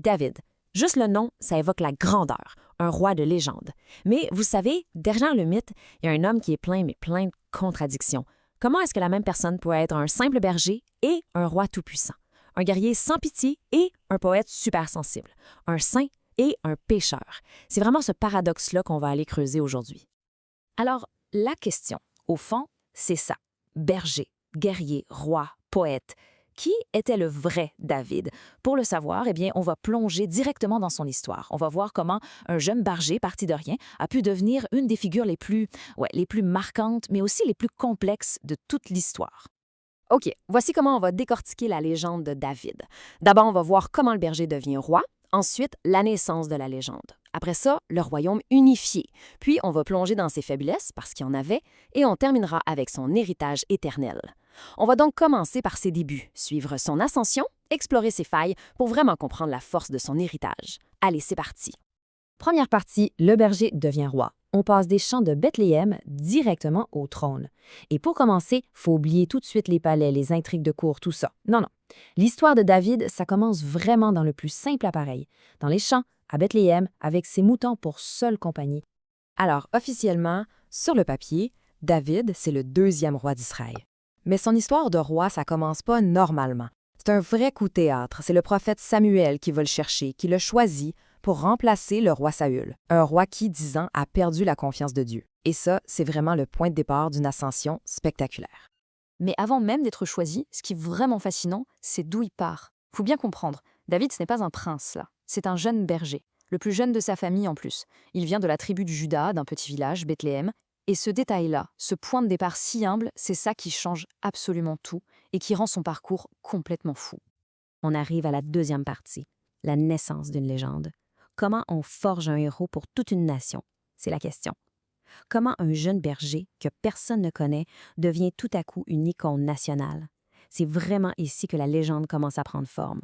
David. Juste le nom, ça évoque la grandeur, un roi de légende. Mais vous savez, derrière le mythe, il y a un homme qui est plein de contradictions. Comment est-ce que la même personne pourrait être un simple berger et un roi tout-puissant? Un guerrier sans pitié et un poète super sensible. Un saint et un pécheur. C'est vraiment ce paradoxe-là qu'on va aller creuser aujourd'hui. Alors, la question, au fond, c'est ça. Berger, guerrier, roi, poète. Qui était le vrai David? Pour le savoir, eh bien, on va plonger directement dans son histoire. On va voir comment un jeune berger parti de rien a pu devenir une des figures les plus marquantes, mais aussi les plus complexes de toute l'histoire. OK, voici comment on va décortiquer la légende de David. D'abord, on va voir comment le berger devient roi. Ensuite, la naissance de la légende. Après ça, le royaume unifié. Puis, on va plonger dans ses faiblesses, parce qu'il y en avait, et on terminera avec son héritage éternel. On va donc commencer par ses débuts, suivre son ascension, explorer ses failles pour vraiment comprendre la force de son héritage. Allez, c'est parti. Première partie, le berger devient roi. On passe des champs de Bethléem directement au trône. Et pour commencer, faut oublier tout de suite les palais, les intrigues de cour, tout ça. Non. L'histoire de David, ça commence vraiment dans le plus simple appareil, dans les champs, à Bethléem, avec ses moutons pour seule compagnie. Alors, officiellement, sur le papier, David, c'est le 2e roi d'Israël. Mais son histoire de roi, ça commence pas normalement. C'est un vrai coup de théâtre. C'est le prophète Samuel qui va le chercher, qui le choisit pour remplacer le roi Saül, un roi qui, 10 ans, a perdu la confiance de Dieu. Et ça, c'est vraiment le point de départ d'une ascension spectaculaire. Mais avant même d'être choisi, ce qui est vraiment fascinant, c'est d'où il part. Faut bien comprendre, David, ce n'est pas un prince, là. C'est un jeune berger, le plus jeune de sa famille en plus. Il vient de la tribu du Juda, d'un petit village, Bethléem. Et ce détail-là, ce point de départ si humble, c'est ça qui change absolument tout et qui rend son parcours complètement fou. On arrive à la 2e partie, la naissance d'une légende. Comment on forge un héros pour toute une nation? C'est la question. Comment un jeune berger que personne ne connaît devient tout à coup une icône nationale? C'est vraiment ici que la légende commence à prendre forme.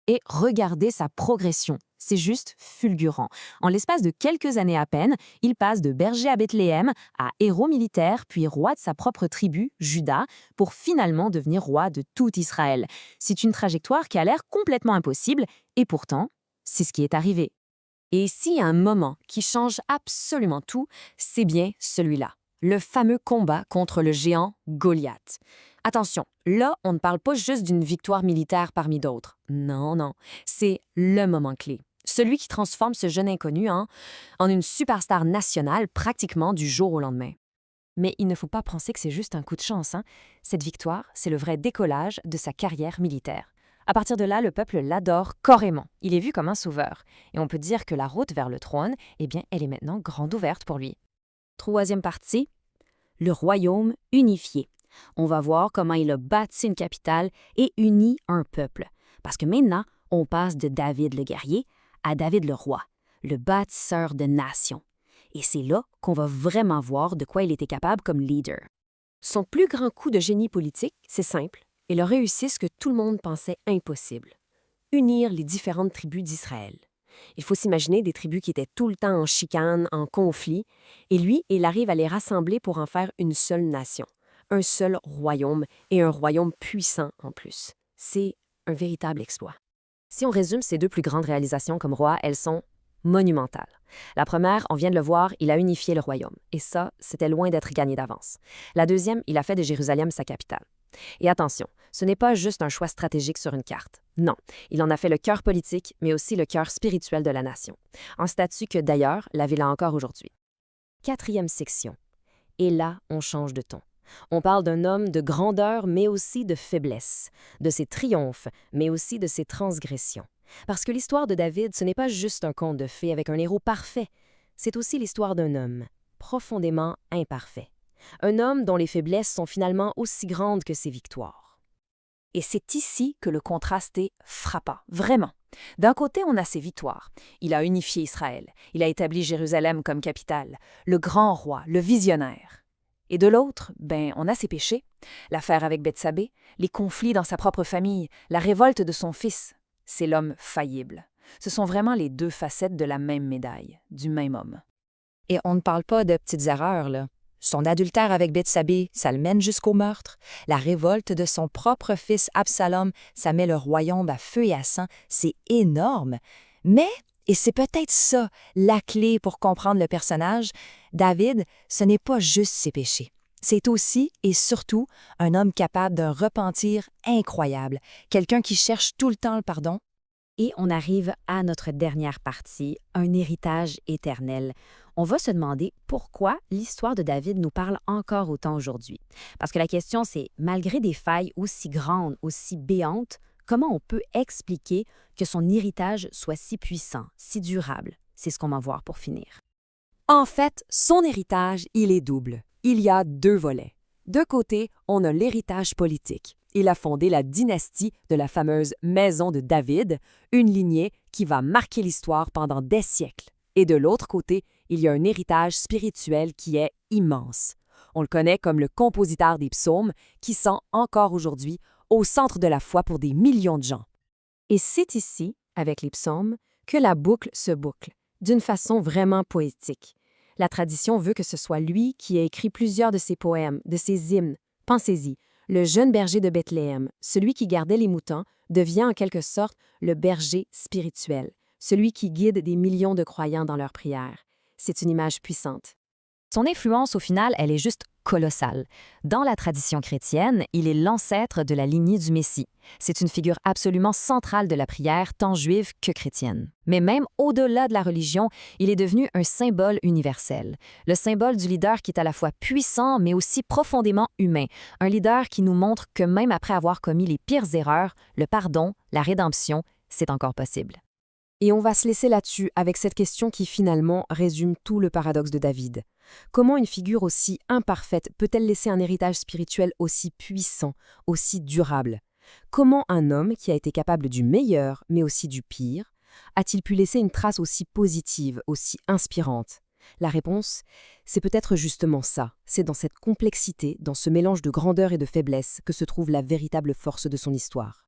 Et regardez sa progression, c'est juste fulgurant. En l'espace de quelques années à peine, il passe de berger à Bethléem à héros militaire, puis roi de sa propre tribu, Juda, pour finalement devenir roi de tout Israël. C'est une trajectoire qui a l'air complètement impossible, et pourtant, c'est ce qui est arrivé. Et s'il y a un moment qui change absolument tout, c'est bien celui-là, le fameux combat contre le géant Goliath. Attention, là, on ne parle pas juste d'une victoire militaire parmi d'autres. Non, c'est le moment clé. Celui qui transforme ce jeune inconnu en une superstar nationale pratiquement du jour au lendemain. Mais il ne faut pas penser que c'est juste un coup de chance. Cette victoire, c'est le vrai décollage de sa carrière militaire. À partir de là, le peuple l'adore carrément. Il est vu comme un sauveur. Et on peut dire que la route vers le trône, eh bien, elle est maintenant grande ouverte pour lui. 3e partie, le royaume unifié. On va voir comment il a bâti une capitale et uni un peuple. Parce que maintenant, on passe de David le guerrier à David le roi, le bâtisseur de nations. Et c'est là qu'on va vraiment voir de quoi il était capable comme leader. Son plus grand coup de génie politique, c'est simple. Il a réussi ce que tout le monde pensait impossible. Unir les différentes tribus d'Israël. Il faut s'imaginer des tribus qui étaient tout le temps en chicane, en conflit, et lui, il arrive à les rassembler pour en faire une seule nation, un seul royaume, et un royaume puissant en plus. C'est un véritable exploit. Si on résume ces 2 plus grandes réalisations comme roi, elles sont monumentales. La première, on vient de le voir, il a unifié le royaume, et ça, c'était loin d'être gagné d'avance. La deuxième, il a fait de Jérusalem sa capitale. Et attention, ce n'est pas juste un choix stratégique sur une carte. Non, il en a fait le cœur politique, mais aussi le cœur spirituel de la nation. Un statut que, d'ailleurs, la ville a encore aujourd'hui. 4e section. Et là, on change de ton. On parle d'un homme de grandeur, mais aussi de faiblesse, de ses triomphes, mais aussi de ses transgressions. Parce que l'histoire de David, ce n'est pas juste un conte de fées avec un héros parfait. C'est aussi l'histoire d'un homme, profondément imparfait. Un homme dont les faiblesses sont finalement aussi grandes que ses victoires. Et c'est ici que le contraste est frappant, vraiment. D'un côté, on a ses victoires. Il a unifié Israël, il a établi Jérusalem comme capitale, le grand roi, le visionnaire. Et de l'autre, on a ses péchés, l'affaire avec Bethsabée, les conflits dans sa propre famille, la révolte de son fils. C'est l'homme faillible. Ce sont vraiment les 2 facettes de la même médaille, du même homme. Et on ne parle pas de petites erreurs, là. Son adultère avec Bethsabée, ça le mène jusqu'au meurtre. La révolte de son propre fils Absalom, ça met le royaume à feu et à sang. C'est énorme. Mais, et c'est peut-être ça, la clé pour comprendre le personnage, David, ce n'est pas juste ses péchés. C'est aussi et surtout un homme capable d'un repentir incroyable, quelqu'un qui cherche tout le temps le pardon. Et on arrive à notre dernière partie, un héritage éternel. On va se demander pourquoi l'histoire de David nous parle encore autant aujourd'hui. Parce que la question, c'est, malgré des failles aussi grandes, aussi béantes, comment on peut expliquer que son héritage soit si puissant, si durable? C'est ce qu'on va voir pour finir. En fait, son héritage, il est double. Il y a 2 volets. De côté, on a l'héritage politique. Il a fondé la dynastie de la fameuse Maison de David, une lignée qui va marquer l'histoire pendant des siècles. Et de l'autre côté, il y a un héritage spirituel qui est immense. On le connaît comme le compositeur des psaumes, qui sent encore aujourd'hui au centre de la foi pour des millions de gens. Et c'est ici, avec les psaumes, que la boucle se boucle, d'une façon vraiment poétique. La tradition veut que ce soit lui qui ait écrit plusieurs de ses poèmes, de ses hymnes. Pensez-y, le jeune berger de Bethléem, celui qui gardait les moutons, devient en quelque sorte le berger spirituel, celui qui guide des millions de croyants dans leurs prières. C'est une image puissante. Son influence, au final, elle est juste colossale. Dans la tradition chrétienne, il est l'ancêtre de la lignée du Messie. C'est une figure absolument centrale de la prière, tant juive que chrétienne. Mais même au-delà de la religion, il est devenu un symbole universel. Le symbole du leader qui est à la fois puissant, mais aussi profondément humain. Un leader qui nous montre que même après avoir commis les pires erreurs, le pardon, la rédemption, c'est encore possible. Et on va se laisser là-dessus avec cette question qui finalement résume tout le paradoxe de David. Comment une figure aussi imparfaite peut-elle laisser un héritage spirituel aussi puissant, aussi durable? Comment un homme qui a été capable du meilleur, mais aussi du pire, a-t-il pu laisser une trace aussi positive, aussi inspirante? La réponse, c'est peut-être justement ça. C'est dans cette complexité, dans ce mélange de grandeur et de faiblesse que se trouve la véritable force de son histoire.